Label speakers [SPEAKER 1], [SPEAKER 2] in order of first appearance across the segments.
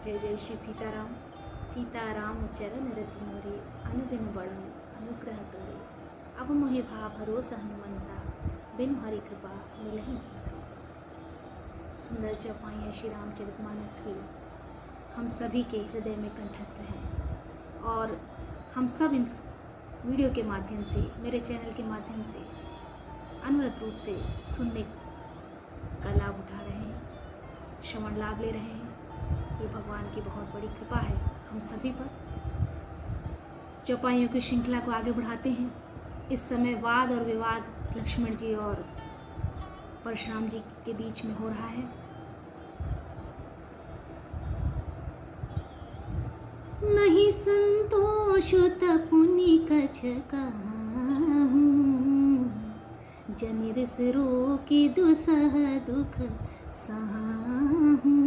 [SPEAKER 1] जय जय श्री सीताराम। सीताराम चरण रति मोरे, अनुदिन बढ़ो अनुग्रह तोरे। अब मोहे भा भरोसा हनुमंता, बिनु हरि कृपा मिलहि नहीं सके। सुंदर चौपाइयाँ श्री रामचरितमानस की हम सभी के हृदय में कंठस्थ हैं और हम सब इन वीडियो के माध्यम से, मेरे चैनल के माध्यम से अनवरत रूप से सुनने का लाभ उठा रहे हैं, श्रवण लाभ ले रहे हैं। ये भगवान की बहुत बड़ी कृपा है हम सभी पर। चौपाइयों की श्रृंखला को आगे बढ़ाते हैं। इस समय वाद और विवाद लक्ष्मण जी और परशुराम जी के बीच में हो रहा है। नहीं संतोष तपुनि कछ कहूँ, जनि रिस रोकि दुसह दुख सहूँ।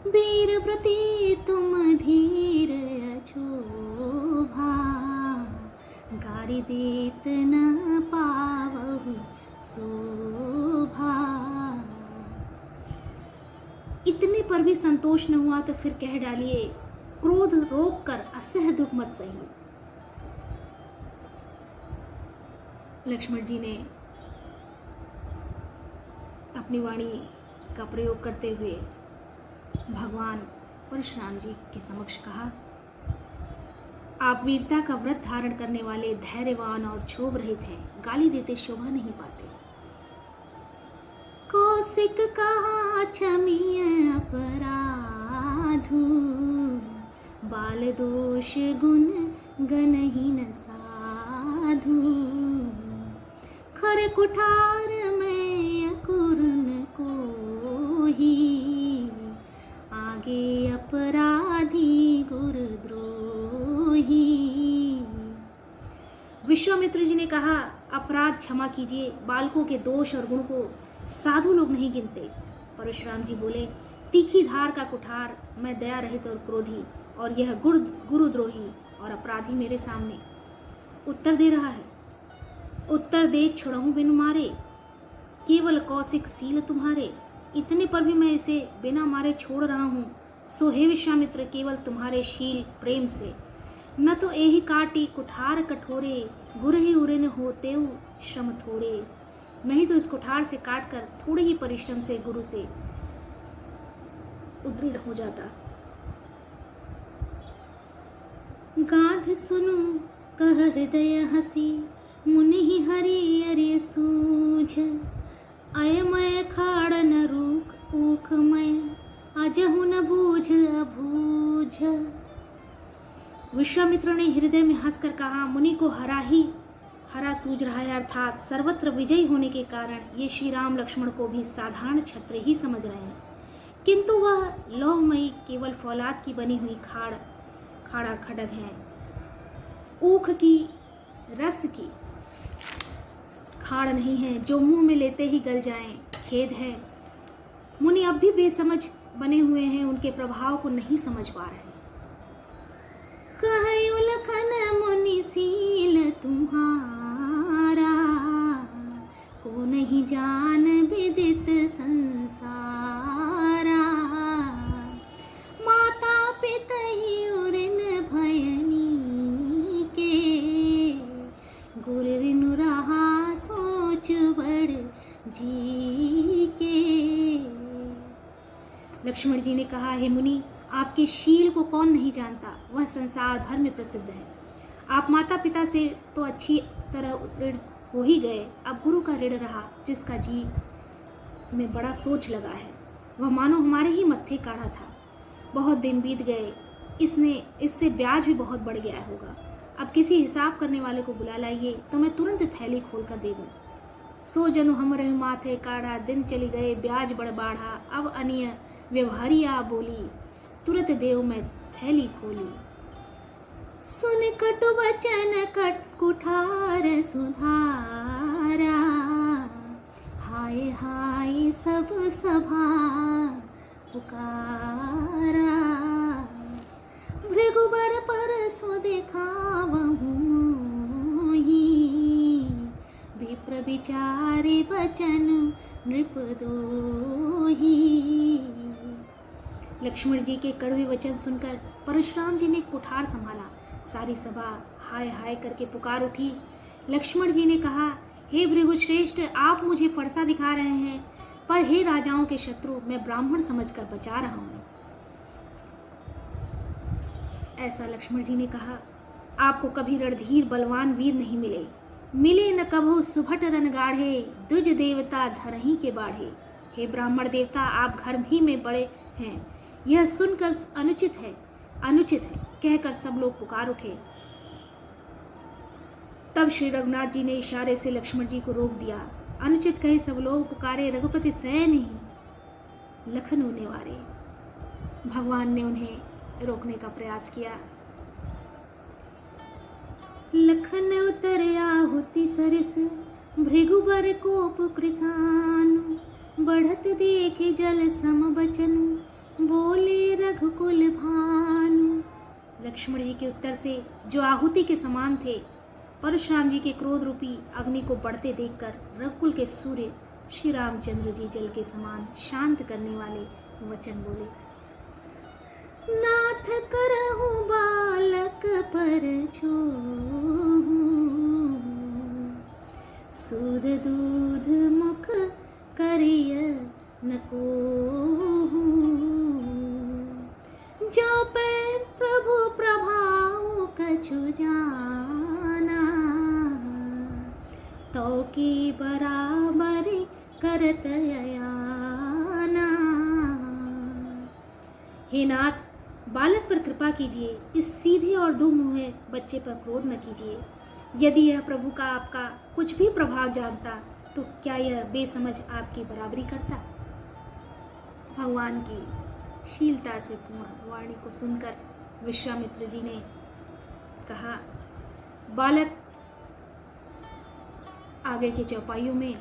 [SPEAKER 1] वीर प्रति तुम धीर अछोभा, गारि देत न पावहु शोभा। इतने पर भी संतोष न हुआ तो फिर कह डालिए, क्रोध रोक कर असह दुख मत सहिए। लक्ष्मण जी ने अपनी वाणी का प्रयोग करते हुए भगवान परशुराम जी के समक्ष कहा, आप वीरता का व्रत धारण करने वाले धैर्यवान और क्षोभ रहित हैं, गाली देते शोभा नहीं पाते। कौशिक कहा क्षमीय अपराधु, बाल दोष गुण गनहीन साधु। खर कुठार में अकुरुन कोही, आगे अपराधी गुरुद्रोही। विश्वामित्र जी ने कहा, अपराध क्षमा कीजिए, बालकों के दोष और गुण को साधु लोग नहीं गिनते। परशुराम जी बोले, तीखी धार का कुठार, मैं दया रहित और क्रोधी, और यह गुरुद्रोही और अपराधी मेरे सामने उत्तर दे रहा है। उत्तर दे छुड़हूं बिनु मारे, केवल कौशिक सील तुम्हारे। इतने पर भी मैं इसे बिना मारे छोड़ रहा हूँ। सो हे विश्वामित्र, केवल तुम्हारे शील प्रेम से। न तो एहि काटी कुठार कठोरे, गुरहि उरिन होते श्रम थोरे। नहीं तो इस कुठार से काट कर थोड़े ही परिश्रम से गुरु से उदृढ़ हो जाता। गाध सुनो कह हृदय हसी, मुनि हरि अरि सूझ। अयमय खाड़ न रूख ऊखमय, अजहु न बूझ अबूझ। विश्वामित्र ने हृदय में हंसकर कहा, मुनि को हरा सूझ रहा है, अर्थात सर्वत्र विजयी होने के कारण ये श्री राम लक्ष्मण को भी साधारण क्षत्रिय ही समझ रहे हैं, किंतु वह लौहमयी केवल फौलाद की बनी हुई खाड़ा खड़ग है। ऊख की रस की खाड़ नहीं है जो मुंह में लेते ही गल जाएं। खेद है, मुनि अब भी बेसमझ बने हुए हैं, उनके प्रभाव को नहीं समझ पा रहे हैं। कहु लखन मुनि सील तुम्हारा, को नहीं जान विदित संसारा। माता पिता ही उरिन भयनी के, गुर रिनु रहा सोच बड़ जी के। लक्ष्मण जी ने कहा, हे मुनि, आपके शील को कौन नहीं जानता, वह संसार भर में प्रसिद्ध है। आप माता पिता से तो अच्छी तरह ऋण हो ही गए, अब गुरु का ऋण रहा, जिसका जी में बड़ा सोच लगा है, वह मानो हमारे ही मत्थे काढ़ा था। बहुत दिन बीत गए, इससे ब्याज भी बहुत बढ़ गया होगा। अब किसी हिसाब करने वाले को बुला लाइए तो मैं तुरंत थैली खोल कर दे दूँ। सो जनु हमरे माथे काढ़ा, दिन चली गए ब्याज बढ़ बाढ़ा। अब अनिय व्यवहारिया बोली, तुरंत देव मैं थैली खोली। सुन कटु वचन कुठार सुधारा, हाय हाय सब सभा पुकारा। भृगुबर पर सो देखावहु मोही, विप्र विचारे बचन नृप दोही। लक्ष्मण जी के कड़वे वचन सुनकर परशुराम जी ने कुठार संभाला। सारी सभा हाय हाय करके पुकार उठी। लक्ष्मण जी ने कहा, हे भृगुश्रेष्ठ, आप मुझे फरसा दिखा रहे हैं, पर हे राजाओं के शत्रु, मैं ब्राह्मण समझकर बचा रहा हूं। ऐसा लक्ष्मण जी ने कहा, आपको कभी रणधीर बलवान वीर नहीं मिले, मिले न कभो सुभट रनगाढ़े, दुज देवता धरही के बाढ़े। हे ब्राह्मण देवता, आप घर ही में बड़े हैं, यह सुनकर अनुचित है कहकर सब लोग पुकार उठे। तब श्री रघुनाथ जी ने इशारे से लक्ष्मण जी को रोक दिया। अनुचित कहे सब लोग पुकारे, रघुपति सह नहीं लखन होने वारे। भगवान ने उन्हें रोकने का प्रयास किया। लखन उतर आहुति सरस, भृगुबर कोप कृसान, बढ़त देखे जल सम बचन, बोले रघुकुल भानु। लक्ष्मण जी के उत्तर से, जो आहुति के समान थे, परशुराम जी के क्रोध रूपी अग्नि को बढ़ते देखकर रघुकुल के सूर्य श्री रामचंद्र जी जल के समान शांत करने वाले वचन बोले। नाथ करहु बालक पर छोहु, सूद दूध मुख करिय न कोहु, जो पे प्रभु प्रभाव कछु जाना, तो की बराबर करत अयाना। हे नाथ, बालक पर कृपा कीजिए, इस सीधे और दुमुहे बच्चे पर क्रोध न कीजिए। यदि यह प्रभु का आपका कुछ भी प्रभाव जानता तो क्या यह बेसमझ आपकी बराबरी करता। भगवान की शीलता से पूर्ण वाणी को सुनकर विश्वामित्र जी ने कहा, बालक, आगे के चौपाइयों में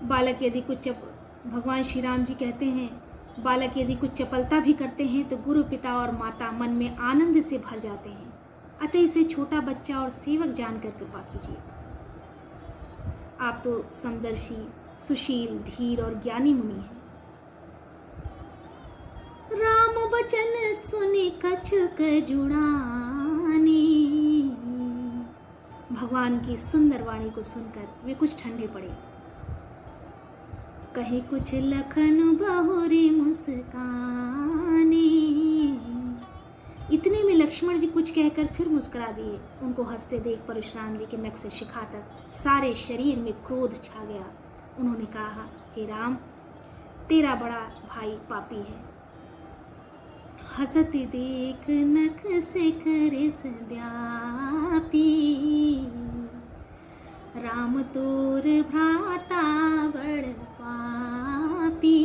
[SPEAKER 1] बालक यदि कुछ भगवान श्री राम जी कहते हैं, बालक यदि कुछ चपलता भी करते हैं तो गुरु, पिता और माता मन में आनंद से भर जाते हैं। अतः इसे छोटा बच्चा और सेवक जानकर कृपा कीजिए। आप तो समदर्शी, सुशील, धीर और ज्ञानी मुनि हैं। राम बचन सुनि कछुक जुड़ानी। भगवान की सुंदर वाणी को सुनकर वे कुछ ठंडे पड़े। कहे कुछ लखन बहुरी मुस्कानी। इतने में लक्ष्मण जी कुछ कहकर फिर मुस्कुरा दिए। उनको हंसते देख परशुराम जी के नख से शिखा तक सारे शरीर में क्रोध छा गया। उन्होंने कहा, हे राम, तेरा बड़ा भाई पापी है। हंसती देख नख से करिस व्यापी, राम तोर भ्राता बड़ पापी।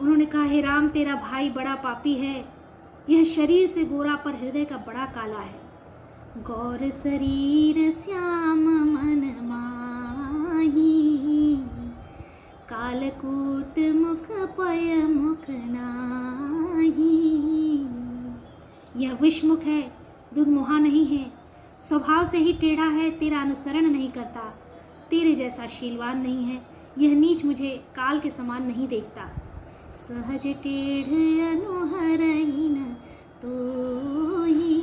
[SPEAKER 1] उन्होंने कहा, हे राम, तेरा भाई बड़ा पापी है। यह शरीर से गोरा पर हृदय का बड़ा काला है। गौर शरीर श्याम मन माही, कालकूट मुख पय मुख नाही। यह विषमुख है, दुर्मुहा नहीं है, स्वभाव से ही टेढ़ा है, तेरा अनुसरण नहीं करता, तेरे जैसा शीलवान नहीं है। यह नीच मुझे काल के समान नहीं देखता। सहज टेढ़ अनुहरहीन तोही,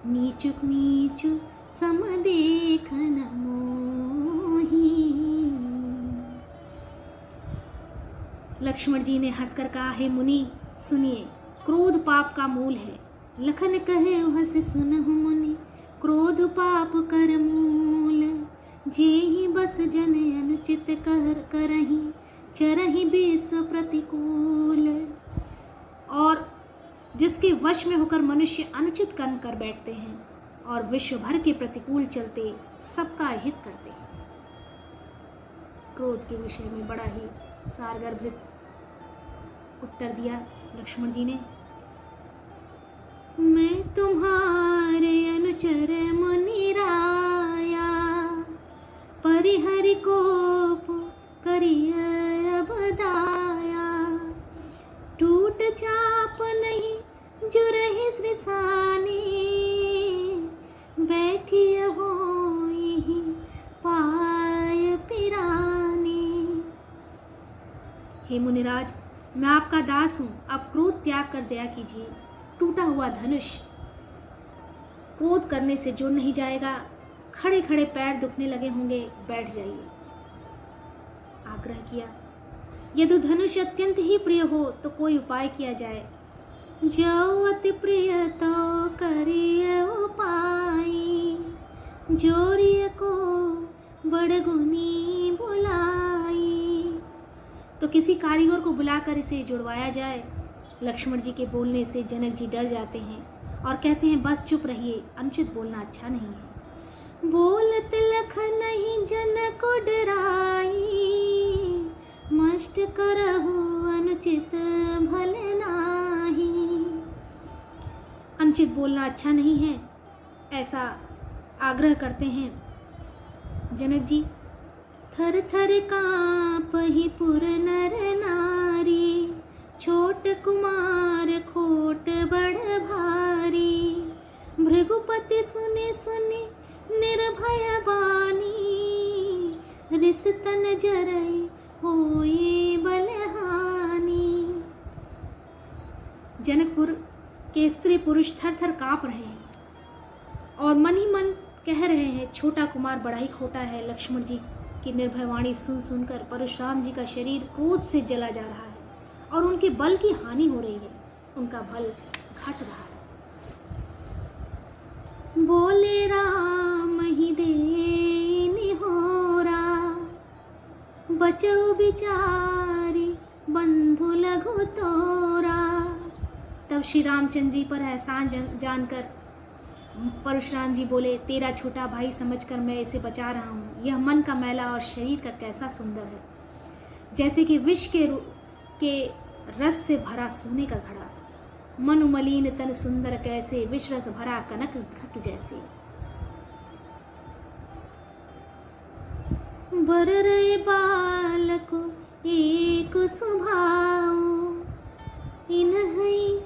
[SPEAKER 1] नीचुक नीचु सम देखन मोही। लक्ष्मण जी ने हंसकर कहा, हे मुनि, सुनिए, क्रोध पाप का मूल है। लखन कहे हस सुनहु मुनि, क्रोध पाप कर मूल। जेहि बस जन अनुचित करही, चरहि विश्व प्रतिकूल। और जिसके वश में होकर मनुष्य अनुचित कर्म कर बैठते हैं और विश्व भर के प्रतिकूल चलते सबका हित करते हैं। क्रोध के विषय में बड़ा ही सारगर्भित उत्तर दिया लक्ष्मण जी ने। मैं तुम्हारे अनुचर मुनि राया, परिहरि कोप करिय अब दाया। टूट चाप नहीं जुरहि श्रिसानी, बैठिय होई पाय पिरानी। हे मुनिराज, मैं आपका दास हूं, आप क्रोध त्याग कर दया कीजिए। टूटा हुआ धनुष क्रोध करने से जुड़ नहीं जाएगा, खड़े खड़े पैर दुखने लगे होंगे, बैठ जाइए। आग्रह किया, यदि धनुष अत्यंत ही प्रिय हो तो कोई उपाय किया जाए। जो अति प्रिय तो करिय उपाय, जोरिय को बड़गुनी बुलाई। तो किसी कारीगर को बुलाकर इसे जुड़वाया जाए। लक्ष्मण जी के बोलने से जनक जी डर जाते हैं और कहते हैं, बस चुप रहिए, अनुचित बोलना अच्छा नहीं है। बोलत लख नहीं जनक डराई, मष्ट करहु अनुचित भले नाही। अनुचित बोलना अच्छा नहीं है, ऐसा आग्रह करते हैं जनक जी। थर थर कांपहि पुर नर नारी, छोट कुमार खोट बड़ भारी। भृगुपति सुने सुने निर्भय बानी, रिस तन जरई होई बलहानी। जनकपुर के स्त्री पुरुष थर थर कांप रहे हैं और मन ही मन कह रहे हैं, छोटा कुमार बड़ा ही खोटा है। लक्ष्मण जी की निर्भय वाणी सुन सुनकर परशुराम जी का शरीर क्रोध से जला जा रहा है और उनके बल की हानि हो रही है, उनका बल घट रहा है। बोले राम ही देनि होरा, बचौ बिचारी बंधु लघु तोरा। तब श्री रामचंद्र जी पर एहसान जानकर परशुराम जी बोले, तेरा छोटा भाई समझकर मैं इसे बचा रहा हूँ। यह मन का मैला और शरीर का कैसा सुंदर है, जैसे कि विष के रस से भरा सोने का घड़ा। मन मलिन तन सुंदर कैसे, विष रस भरा कनक घट जैसे। बर रहे बालको एक स्वभाव, इन्हई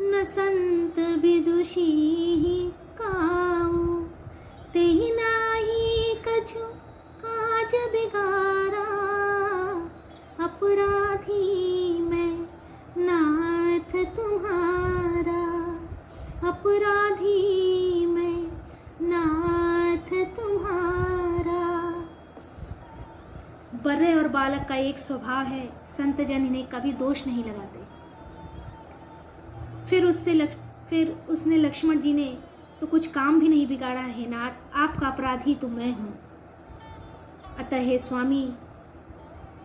[SPEAKER 1] न संत विदुषी काऊ। तेहि नाही कछु काज बिगारा, अपराधी मैं नाथ तुम्हारा। अपराधी मैं नाथ तुम्हारा। बर्रे और बालक का एक स्वभाव है, संतजन इन्हें कभी दोष नहीं लगाते। फिर उसने लक्ष्मण जी ने तो कुछ काम भी नहीं बिगाड़ा है नाथ, आपका अपराधी तो मैं हूं। अतः हे स्वामी,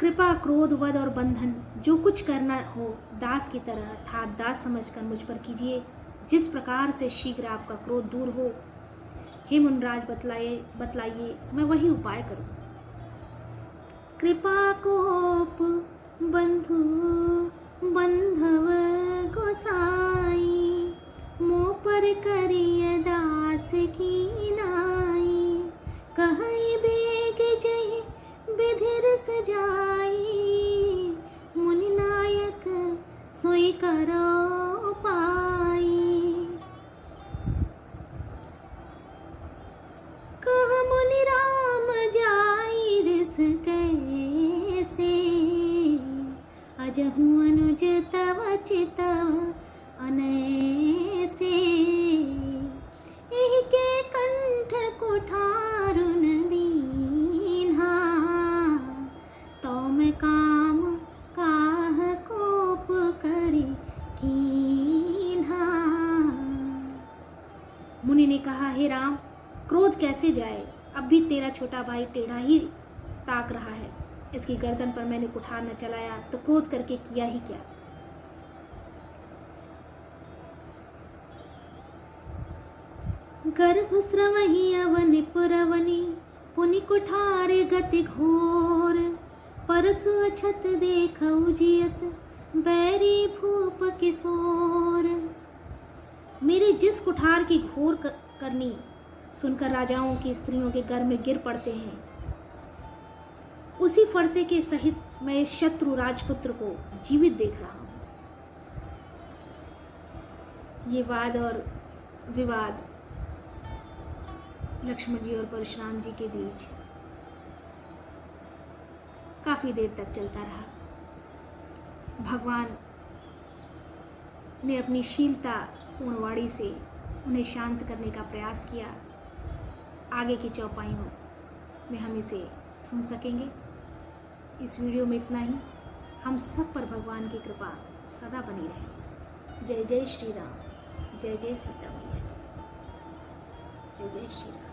[SPEAKER 1] कृपा क्रोध वध और बंधन जो कुछ करना हो दास की तरह अर्थात दास समझकर मुझ पर कीजिए, जिस प्रकार से शीघ्र आपका क्रोध दूर हो। हे मुनराज बतलाइए, मैं वही उपाय करूं। कृपा कोप बंधु बंधव गोसाई, मोह पर करिय दास की नाई। कहई बेग जहि विधिर सजाई, मुनि नायक सोई करो पाई। कह मुनि राम जाई रिस कैसे, अजहु अनुज तव चितव अनैसे। एहि के कंठ कुठारुन दीन्हा, तौम काम काह कोप करि कीन्हा। मुनि ने कहा, हे राम, क्रोध कैसे जाए, अब भी तेरा छोटा भाई टेढ़ा ही ताक रहा है। इसकी गर्दन पर मैंने कुठार न चलाया तो क्रोध करके किया ही क्या। गर्भस्रवहि अवनि पुरवनि, पुनि कुठारे गति घोर। परसु अछत देखौ जियत, बैरी भूप किशोर। मेरे जिस कुठार की घोर करनी सुनकर राजाओं की स्त्रियों के घर में गिर पड़ते हैं, उसी फरसे के सहित मैं इस शत्रु राजपुत्र को जीवित देख रहा हूं। ये वाद और विवाद लक्ष्मण जी और परशुराम जी के बीच काफी देर तक चलता रहा। भगवान ने अपनी शीलता पूर्ण वाणी से उन्हें शांत करने का प्रयास किया। आगे की चौपाइयों में हम इसे सुन सकेंगे। इस वीडियो में इतना ही। हम सब पर भगवान की कृपा सदा बनी रहे। जय जय श्री राम, जय जय सीता मैया, जय जय श्री राम।